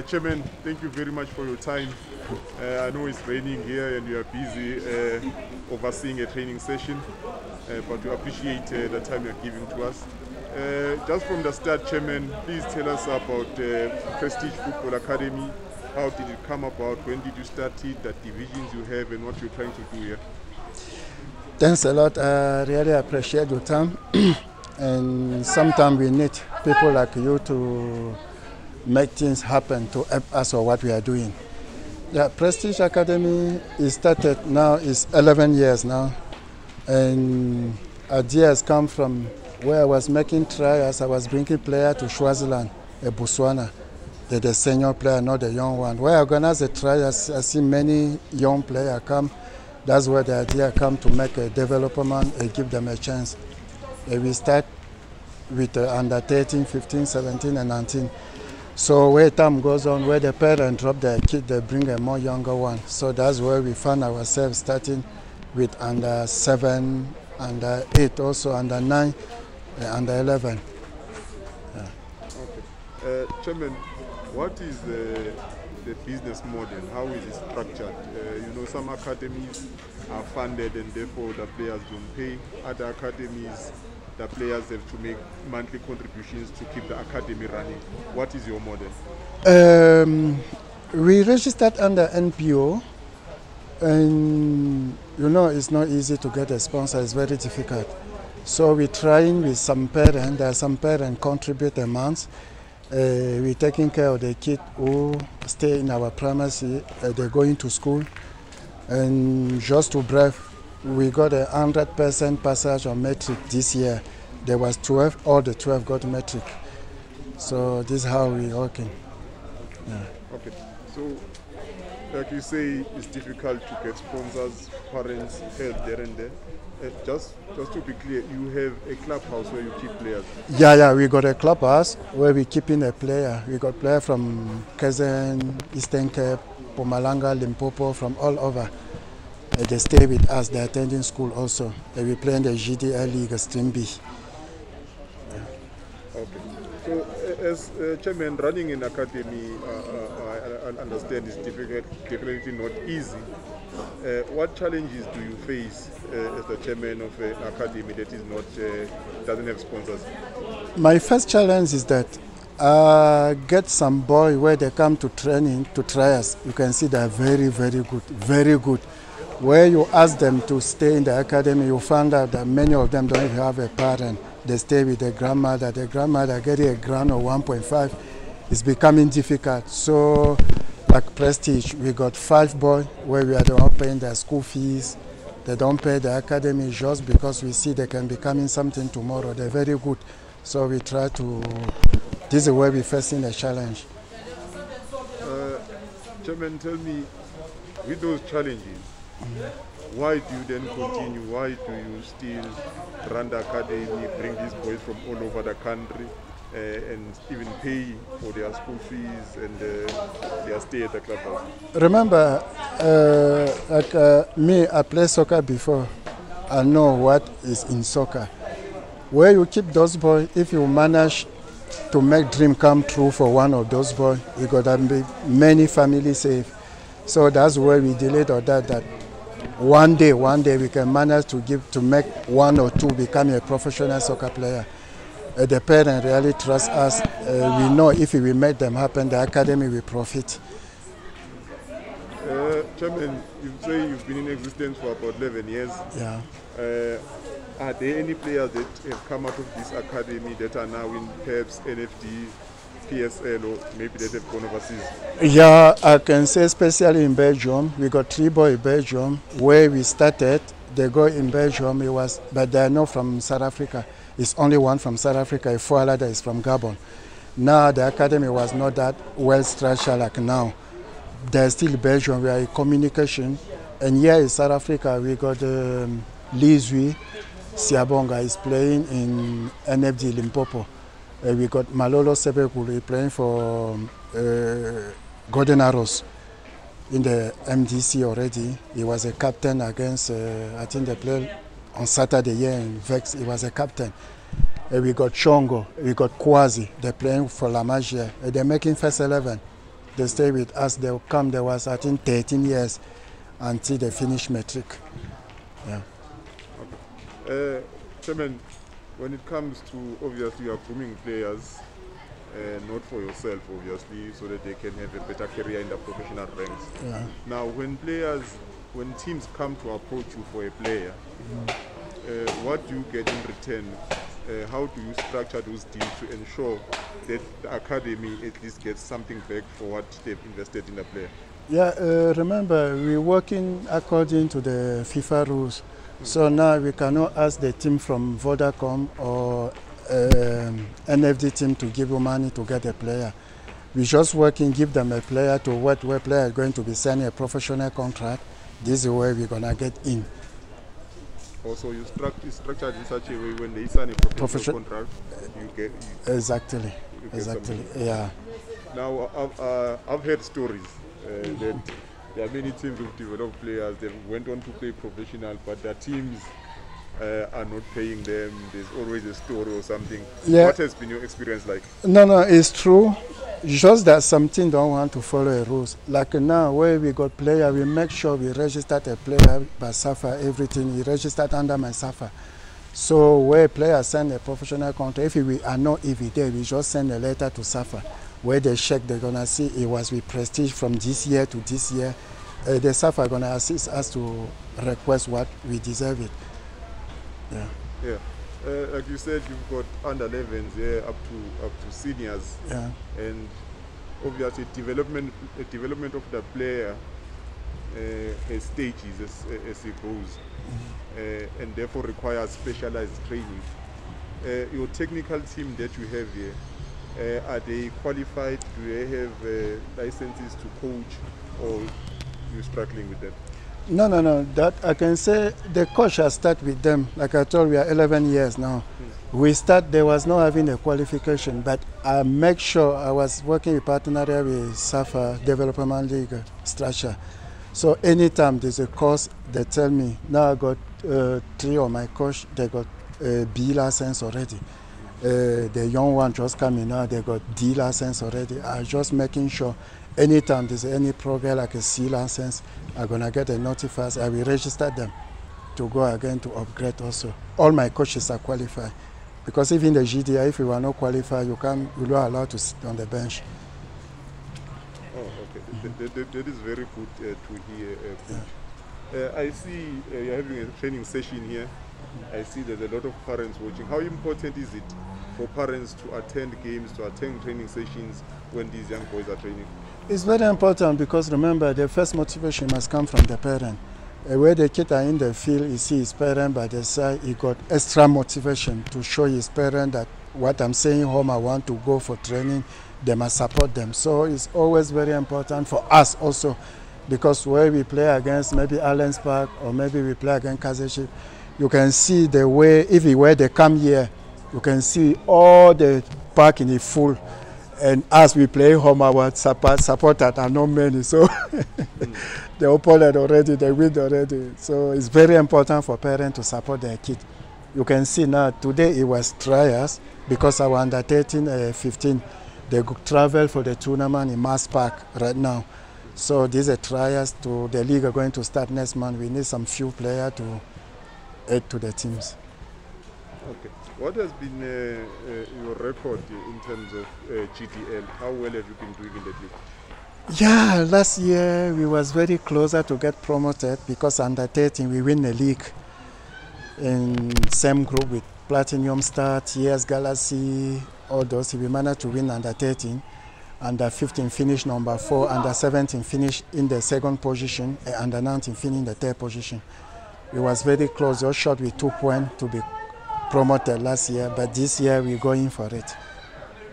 Chairman, thank you very much for your time. I know it's raining here and you are busy overseeing a training session, but we appreciate the time you're giving to us. Just from the start, Chairman, please tell us about Prestige Football Academy. How did it come about? When did you start it? The divisions you have and what you're trying to do here? Thanks a lot. I really appreciate your time. And sometimes we need people like you to make things happen to help us or what we are doing. The Prestige Academy is started now, is 11 years now. And idea has come from where I was making trials. I was bringing players to Swaziland, Botswana. They're the senior player, not the young one. Where I organize the trials, I see many young players come. That's where the idea come to make a development and give them a chance. We start with under 13, 15, 17, and 19. So where time goes on, where the parents drop their kid, they bring a more younger one. So that's where we found ourselves starting with under 7, under 8, also under 9, under 11. Yeah. Okay. Chairman, what is the business model? How is it structured? Some academies are funded and therefore the players don't pay. Other academies, the players have to make monthly contributions to keep the academy running. What is your model? We registered under NPO, and it's not easy to get a sponsor. It's very difficult. So we're trying with some parents. There are some parents contribute a month. We're taking care of the kids who stay in our premises. They're going to school. And just to brag, we got 100% passage on metric this year. There was 12, all the 12 got metric. So this is how we're working. Yeah. Okay, so like you say, it's difficult to get sponsors, parents, help there and there. Just to be clear, you have a clubhouse where you keep players? Yeah, we got a clubhouse where we keep in a player. We got players from KZN, Eastern Cape, Mpumalanga, Limpopo, from all over. They stay with us, they're attending school also. We play in the GDL League, Stream B. Yeah. Okay. So as chairman, running an academy, I understand is difficult, definitely not easy. What challenges do you face as the chairman of an academy that is not doesn't have sponsors? My first challenge is that get some boy where they come to training to try us. You can see they're very, very good, very good. Where you ask them to stay in the academy, you find out that many of them don't even have a parent. They stay with their grandmother. The grandmother getting a grant of 1.5 is becoming difficult. So, like Prestige, we got 5 boys where we are the one paying their school fees. They don't pay the academy just because we see they can be coming something tomorrow. They're very good. So we try to, this is where we're facing the challenge. Chairman, tell me, with those challenges, why do you then continue? Why do you still run the academy, bring these boys from all over the country, and even pay for their school fees and their stay at the clubhouse? Remember, me, I played soccer before. I know what is in soccer. Where you keep those boys, if you manage to make dream come true for one of those boys, you got to be many families safe. So that's where we delayed or that one day we can manage to make 1 or 2 become a professional soccer player. The parents really trust us. We know if we make them happen, the academy will profit. Chairman, you say you've been in existence for about 11 years. Yeah. Are there any players that have come out of this academy that are now in PEPS, NFD, PSL, or maybe that have gone overseas? Yeah, I can say especially in Belgium. We got 3 boys in Belgium where we started. They go in Belgium, but they are not from South Africa. It's only one from South Africa, a 4 that is from Gabon. Now the academy was not that well structured like now. There's still Belgium, we are in communication. And here in South Africa, we got Lizwi Siabonga is playing in NFD Limpopo. We got Malolo Sebekulu playing for Golden Arrows in the MDC already. He was a captain against, I think they played on Saturday here in Vex. He was a captain. We got Chongo, we got Kwazi. They're playing for La Magia. They're making first 11. They stay with us. They come. There was, I think, 13 years until they finish matric. Yeah. Okay. Chairman, when it comes to, obviously, you are grooming players, not for yourself, obviously, so that they can have a better career in the professional ranks. Yeah. Now, when teams come to approach you for a player, what do you get in return? How do you structure those deals to ensure that the academy at least gets something back for what they've invested in the player? Yeah, remember, we're working according to the FIFA rules. So now we cannot ask the team from Vodacom or NFD team to give you money to get a player. We just working, give them a player to what player is going to be signing a professional contract. This is where we're going to get in. Also, you structured in such a way when they sign a professional contract, you get... Exactly, yeah. Now, I've heard stories that there are many teams who've developed players, they went on to play professional, but their teams are not paying them. There's always a story or something. Yeah. What has been your experience like? No, it's true. Just that some teams don't want to follow the rules. Like now, where we got player, we make sure we registered a player by SAFA, everything. He registered under my SAFA. So where players send a professional contract, if we are not there, we just send a letter to SAFA. Where they check, they're going to see it was with Prestige from this year to this year. The SAFA are going to assist us to request what we deserve it. Yeah. Yeah. Like you said, you've got under 11s here up to seniors. Yeah. And obviously development of the player has stages as it goes, and therefore requires specialized training. Your technical team that you have here, are they qualified? Do they have licenses to coach, or you're struggling with that? No. That I can say the coach has started with them. Like I told you, we are 11 years now. We start, there was no having a qualification, but I make sure I was working in partnership with SAFA Development League structure. So anytime there's a course, they tell me, now I got 3 of my coach, they got B license already. The young one just coming now, they got D license already. I'm just making sure anytime there's any program like a C license, I'm going to get a notified. I will register them to go again to upgrade also. All my coaches are qualified. Because even the GDI, if you are not qualified, you're not allowed to sit on the bench. Oh, okay. That is very good to hear. Yeah. I see you're having a training session here. I see there's a lot of parents watching. How important is it for parents to attend games, to attend training sessions when these young boys are training? It's very important because remember, the first motivation must come from the parent. Where the kid are in the field, he see his parent by the side, he got extra motivation to show his parent that what I'm saying home, I want to go for training, they must support them. So it's always very important for us also, because where we play against maybe Allen's Park or maybe we play against Kazachik, you can see the way, where they come here, you can see all the park in the full. And as we play home, our supporters are not many, so the opponent already, they win already. So it's very important for parents to support their kid. You can see now, today it was trials, because our under 13, 15, they travel for the tournament in Mass Park right now. So these are trials to the league are going to start next month. We need some few players to add to the teams. Okay. What has been your record in terms of GDL? How well have you been doing in the league? Yeah, last year we was very closer to get promoted because under 13 we win the league in same group with Platinum Star, TS Galaxy, all those. We managed to win under 13. Under 15 finished number 4, under 17 finished in the 2nd position, and under 19 finished in the 3rd position. It was very close, just short with 2 points to be promoted last year, but this year we're going for it.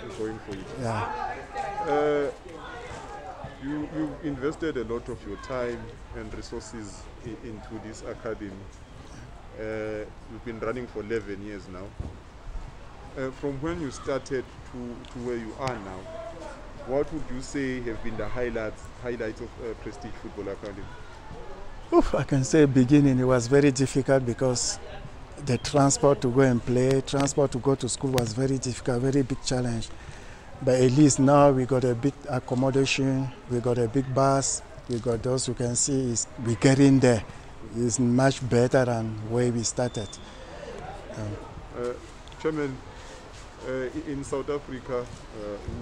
You're going for it? Yeah. You invested a lot of your time and resources into this academy. You've been running for 11 years now. From when you started to where you are now, what would you say have been the highlights of Prestige Football Academy? Oof, I can say beginning it was very difficult because the transport to go and play, transport to go to school was very difficult, very big challenge. But at least now we got a big accommodation, we got a big bus, we got those you can see we get in there. It's much better than where we started. Chairman, in South Africa,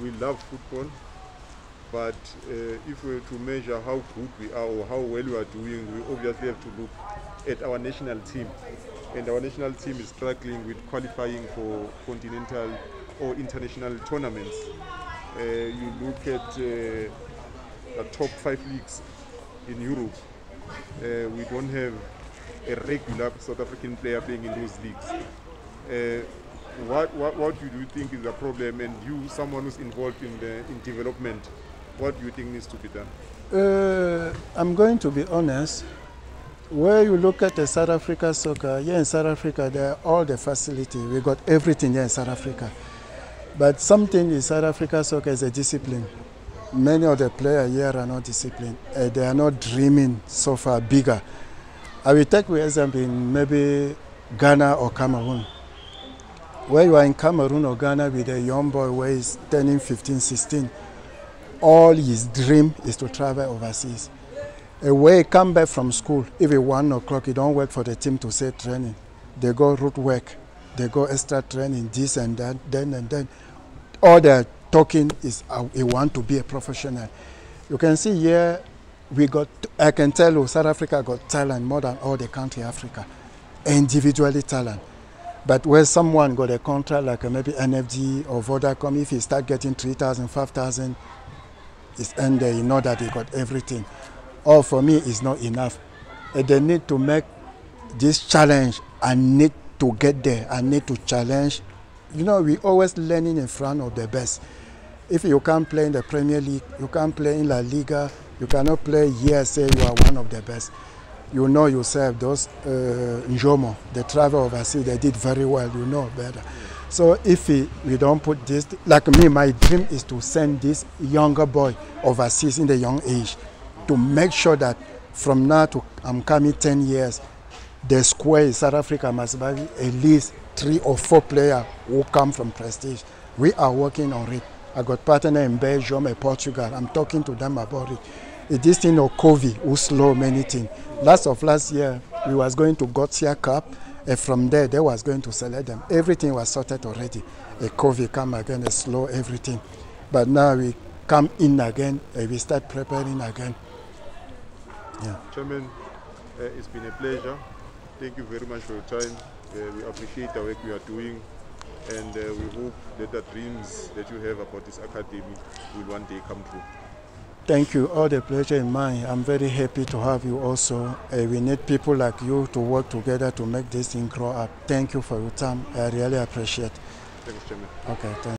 we love football, but if we were to measure how good we are or how well we are doing, we obviously have to look at our national team. And our national team is struggling with qualifying for continental or international tournaments. You look at the top 5 leagues in Europe, we don't have a regular South African player playing in those leagues. What do you think is the problem, and you, someone who's involved in development, what do you think needs to be done? I'm going to be honest. Where you look at the South Africa soccer, here in South Africa, there are all the facilities. We got everything here in South Africa. But something in South Africa soccer is a discipline. Many of the players here are not disciplined. They are not dreaming so far bigger. I will take for example in maybe Ghana or Cameroon. Where you are in Cameroon or Ghana with a young boy where he's turning 15, 16, all his dream is to travel overseas. When he come back from school, if it's 1 o'clock, he don't work for the team to say training. They go route work, they go extra training, this and that, then and then. All they're talking is he want to be a professional. You can see here, I can tell you, South Africa got talent more than all the country Africa, individually talent. But where someone got a contract like maybe NFG or Vodacom, if he start getting 3,000, 5,000, it's ended, you know that he got everything. Or for me, it's not enough. They need to make this challenge. I need to get there. I need to challenge. You know, we always learning in front of the best. If you can't play in the Premier League, you can't play in La Liga, you cannot play here, say you are one of the best. You know yourself, those Njoya, they travel overseas, they did very well, you know better. So if we don't put this, like me, my dream is to send this younger boy overseas in the young age, to make sure that from now to I'm coming 10 years, the square in South Africa must be at least 3 or 4 players who come from Prestige. We are working on it. I got partner in Belgium and Portugal. I'm talking to them about it. It's this thing of COVID who slow many things. Last year, we was going to Gotia Cup, and from there, they was going to select them. Everything was sorted already. A COVID come again, and slow everything. But now we come in again, and we start preparing again. Yeah. Chairman, it's been a pleasure. Thank you very much for your time. We appreciate the work we are doing, and we hope that the dreams that you have about this academy will one day come true. Thank you. All the pleasure in mine. I'm very happy to have you also. We need people like you to work together to make this thing grow up. Thank you for your time. I really appreciate it. Thanks, Chairman. Okay, thank you.